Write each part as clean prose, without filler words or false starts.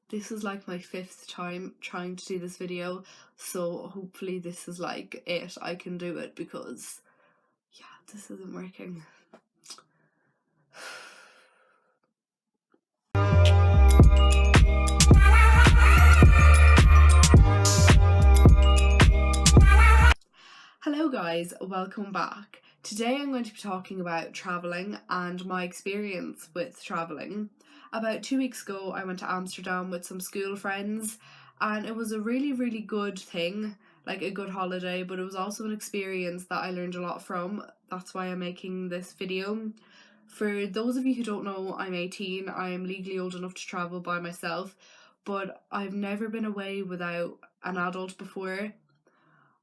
this is like my 5th time trying to do this video, so hopefully this is like it. I can do it because, yeah, this isn't working. Hello guys, welcome back. Today I'm going to be talking about travelling and my experience with travelling. About 2 weeks ago I went to Amsterdam with some school friends and it was a really good thing, like a good holiday, but it was also an experience that I learned a lot from. That's why I'm making this video. For those of you who don't know, I'm 18, I'm legally old enough to travel by myself, but I've never been away without an adult before.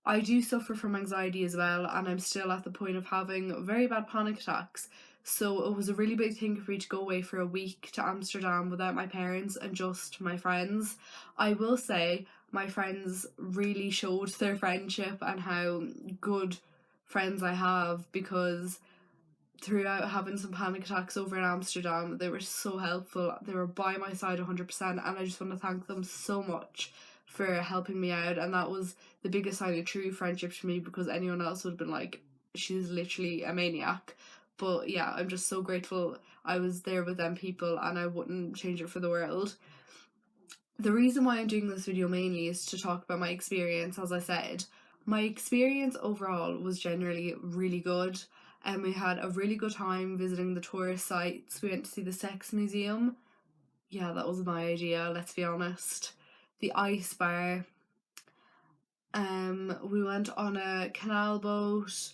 I do suffer from anxiety as well, and I'm still at the point of having very bad panic attacks. So it was a really big thing for me to go away for a week to Amsterdam without my parents and just my friends. I will say my friends really showed their friendship and how good friends I have, because throughout having some panic attacks over in Amsterdam, they were so helpful. They were by my side 100%, and I just want to thank them so much for helping me out. And that was the biggest sign of true friendship to me, because anyone else would have been like, she's literally a maniac. But yeah, I'm just so grateful I was there with them people, and I wouldn't change it for the world. The reason why I'm doing this video mainly is to talk about my experience. As I said, my experience overall was generally really good, and we had a really good time visiting the tourist sites. We went to see the Sex Museum. Yeah, that was my idea, let's be honest. The ice bar. We went on a canal boat.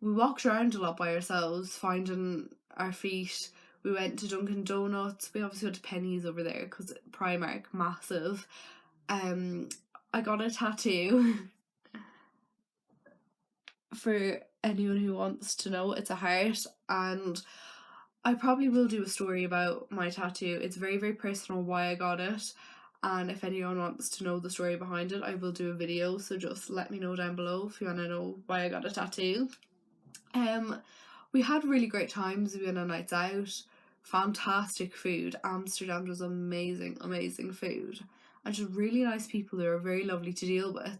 We walked around a lot by ourselves, finding our feet. We went to Dunkin' Donuts. We obviously went to Penny's over there because Primark, massive. I got a tattoo. For anyone who wants to know, it's a heart, and I probably will do a story about my tattoo. It's very personal why I got it, and if anyone wants to know the story behind it, I will do a video, so just let me know down below if you want to know why I got a tattoo. We had really great times. We went on nights out, fantastic food. Amsterdam does amazing food, and just really nice people. They were very lovely to deal with.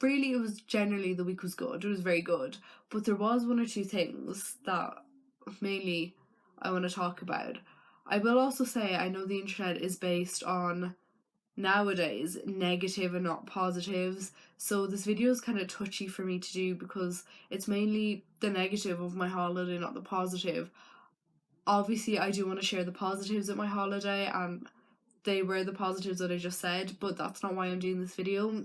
Really, it was generally, the week was good. It was very good, but there was one or two things that mainly I want to talk about. I will also say, I know the internet is based on, nowadays, negative and not positives, so this video is kind of touchy for me to do because it's mainly the negative of my holiday, not the positive. Obviously I do want to share the positives of my holiday, and they were the positives that I just said, but that's not why I'm doing this video.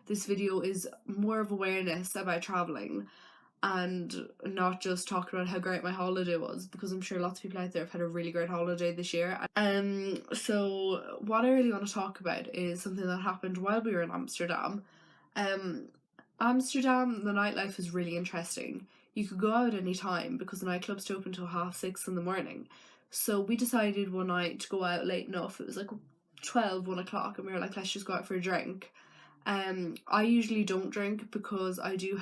This video is more of awareness about travelling and not just talking about how great my holiday was, because I'm sure lots of people out there have had a really great holiday this year. So what I really want to talk about is something that happened while we were in Amsterdam. Amsterdam, the nightlife is really interesting. You could go out any time because the nightclub's to open till 6:30 in the morning. So we decided one night to go out late enough. It was like 1 o'clock, and we were like, let's just go out for a drink. I usually don't drink because I do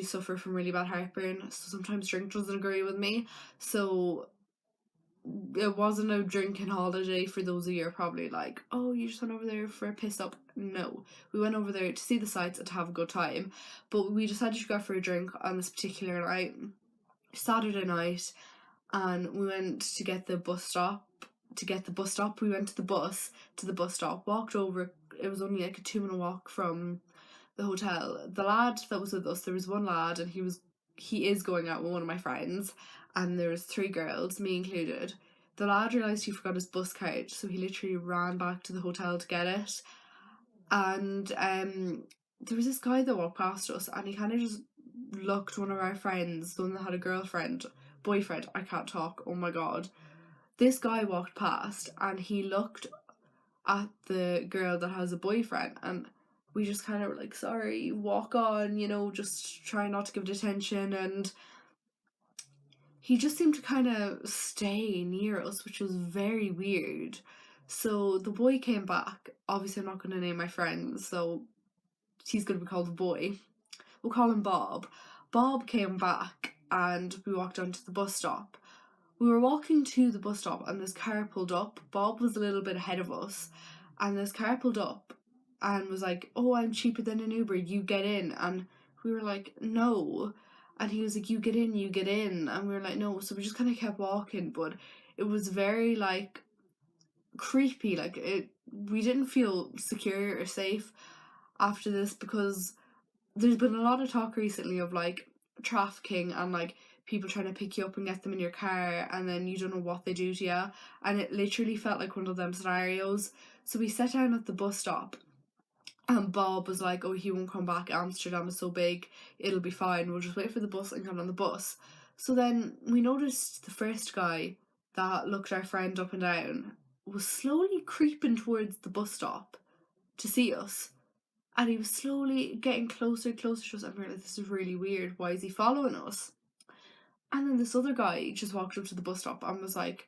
suffer from really bad heartburn, so sometimes drink doesn't agree with me. So it wasn't a drinking holiday for those of you who are probably like, oh, you just went over there for a piss up. No, we went over there to see the sights and to have a good time, but we decided to go for a drink on this particular night, Saturday night, and we went to get the bus stop. We went to the bus stop, walked over. It was only like a 2-minute walk from the hotel. The lad that was with us, there was one lad, and he is going out with one of my friends, and there was 3 girls, me included. The lad realised he forgot his bus card, so he literally ran back to the hotel to get it. And there was this guy that walked past us, and he kind of just looked one of our friends, the one that had a boyfriend, I can't talk, oh my god. This guy walked past and he looked at the girl that has a boyfriend, and we just kind of were like, sorry, walk on, just try not to give it attention. And he just seemed to kind of stay near us, which was very weird. So the boy came back. Obviously I'm not going to name my friend, so he's going to be called the boy. We'll call him Bob. Bob came back and we walked onto the bus stop. We were walking to the bus stop and this car pulled up. Bob was a little bit ahead of us, and this car pulled up and was like, "Oh, I'm cheaper than an Uber, you get in." And we were like, "No." And he was like, "You get in, you get in." And we were like, "No." So we just kind of kept walking, but it was very like creepy. Like we didn't feel secure or safe after this, because there's been a lot of talk recently of like trafficking and like people trying to pick you up and get them in your car, and then you don't know what they do to you, and it literally felt like one of them scenarios. So we sat down at the bus stop, and Bob was like, "Oh, he won't come back, Amsterdam is so big, it'll be fine, we'll just wait for the bus and get on the bus." So then we noticed the first guy that looked our friend up and down was slowly creeping towards the bus stop to see us, and he was slowly getting closer and closer to us, and we were like, "This is really weird, why is he following us?" And then this other guy just walked up to the bus stop and was like,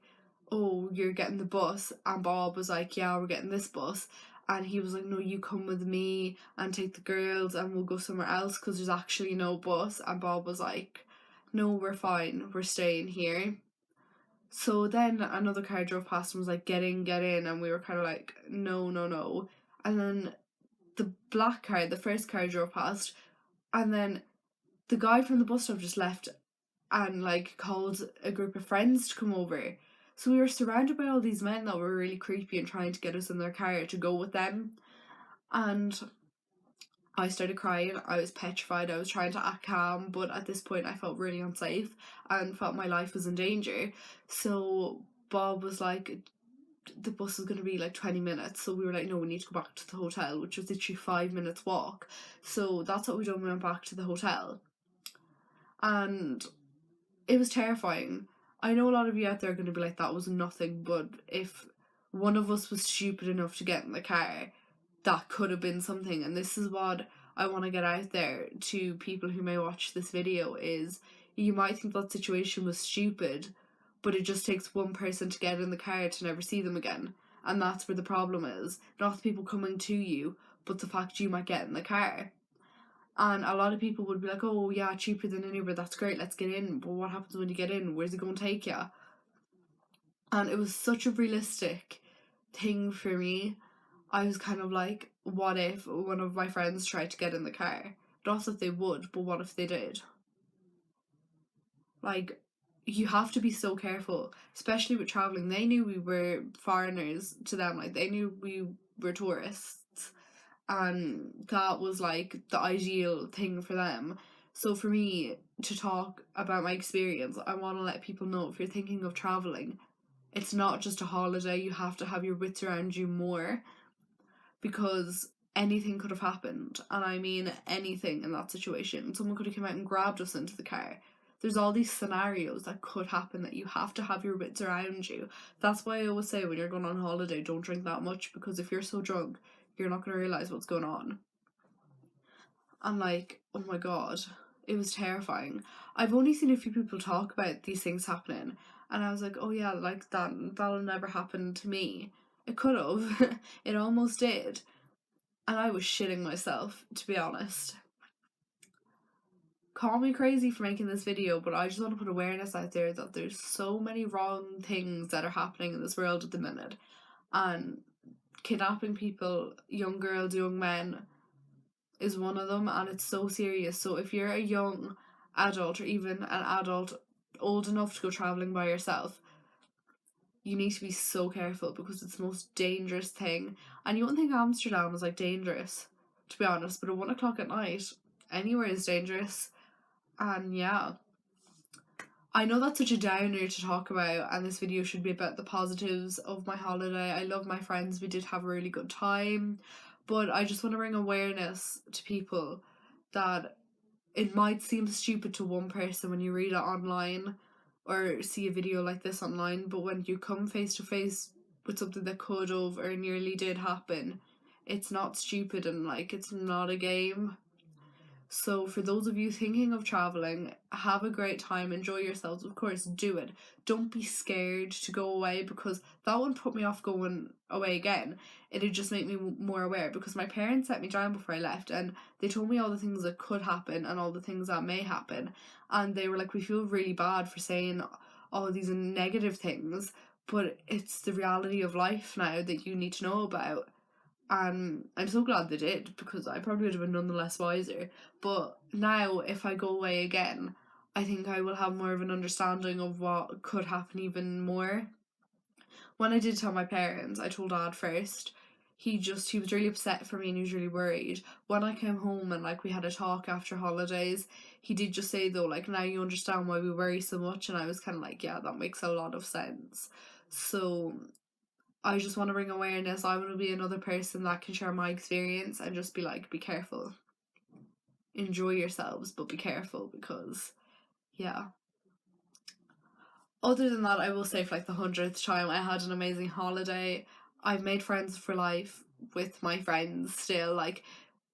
"Oh, you're getting the bus?" And Bob was like, "Yeah, we're getting this bus." And he was like, "No, you come with me and take the girls and we'll go somewhere else because there's actually no bus." And Bob was like, "No, we're fine, we're staying here." So then another car drove past and was like, "Get in, get in." And we were kind of like, "No, no, no." And then the black car, the first car, drove past, and then the guy from the bus stop just left and like called a group of friends to come over. So we were surrounded by all these men that were really creepy and trying to get us in their car to go with them. And I started crying. I was petrified. I was trying to act calm, but at this point I felt really unsafe and felt my life was in danger. So Bob was like, "The bus is going to be like 20 minutes." So we were like, "No, we need to go back to the hotel," which was literally 5 minutes walk. So that's what we done. We went back to the hotel. And it was terrifying. I know a lot of you out there are going to be like, "That was nothing," but if one of us was stupid enough to get in the car, that could have been something. And this is what I want to get out there to people who may watch this video is, you might think that situation was stupid, but it just takes one person to get in the car to never see them again. And that's where the problem is. Not the people coming to you, but the fact you might get in the car. And a lot of people would be like, "Oh yeah, cheaper than an Uber, that's great, let's get in." But what happens when you get in? Where's it going to take you? And it was such a realistic thing for me. I was kind of like, what if one of my friends tried to get in the car? Not that they would, but what if they did? Like, you have to be so careful, especially with travelling. They knew we were foreigners to them, like they knew we were tourists, and that was like the ideal thing for them. So for me to talk about my experience, I want to let people know, if you're thinking of traveling, it's not just a holiday. You have to have your wits around you more, because anything could have happened, and I mean anything in that situation. Someone could have come out and grabbed us into the car. There's all these scenarios that could happen that you have to have your wits around you. That's why I always say, when you're going on holiday, don't drink that much, because if you're so drunk, you're not going to realise what's going on. And like, oh my god, it was terrifying. I've only seen a few people talk about these things happening, and I was like, "Oh yeah, like that'll never happen to me." It could have. It almost did. And I was shitting myself, to be honest. Call me crazy for making this video, but I just want to put awareness out there that there's so many wrong things that are happening in this world at the minute. And kidnapping people, young girls, young men, is one of them, and it's so serious. So if you're a young adult, or even an adult old enough to go travelling by yourself, you need to be so careful, because it's the most dangerous thing. And you wouldn't think Amsterdam is like dangerous, to be honest, but at 1 o'clock at night, anywhere is dangerous. And yeah, I know that's such a downer to talk about, and this video should be about the positives of my holiday. I love my friends, we did have a really good time, but I just want to bring awareness to people that it might seem stupid to one person when you read it online or see a video like this online, but when you come face to face with something that could have or nearly did happen, it's not stupid, and like, it's not a game. So for those of you thinking of travelling, have a great time, enjoy yourselves, of course, do it. Don't be scared to go away, because that one put me off going away again. It'd just make me more aware, because my parents set me down before I left, and they told me all the things that could happen and all the things that may happen. And they were like, "We feel really bad for saying all these negative things, but it's the reality of life now that you need to know about. And I'm so glad they did, because I probably would have been none the less wiser. But now, if I go away again, I think I will have more of an understanding of what could happen even more. When I did tell my parents, I told Dad first. He was really upset for me and he was really worried. When I came home and like we had a talk after holidays, he did just say though, like, now you understand why we worry so much, and I was kind of like, yeah, that makes a lot of sense. So I just want to bring awareness. I want to be another person that can share my experience and just be like, be careful. Enjoy yourselves, but be careful, because, yeah. Other than that, I will say for like the 100th time, I had an amazing holiday. I've made friends for life with my friends still. Like,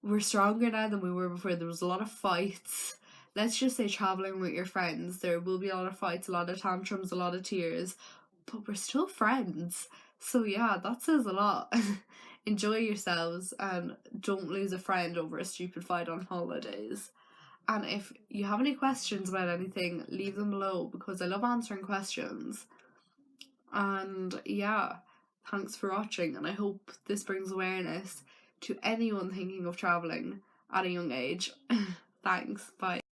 we're stronger now than we were before. There was a lot of fights. Let's just say traveling with your friends, there will be a lot of fights, a lot of tantrums, a lot of tears, but we're still friends. So yeah, that says a lot. Enjoy yourselves and don't lose a friend over a stupid fight on holidays. And if you have any questions about anything, leave them below, because I love answering questions. And yeah, thanks for watching, and I hope this brings awareness to anyone thinking of travelling at a young age. Thanks, bye.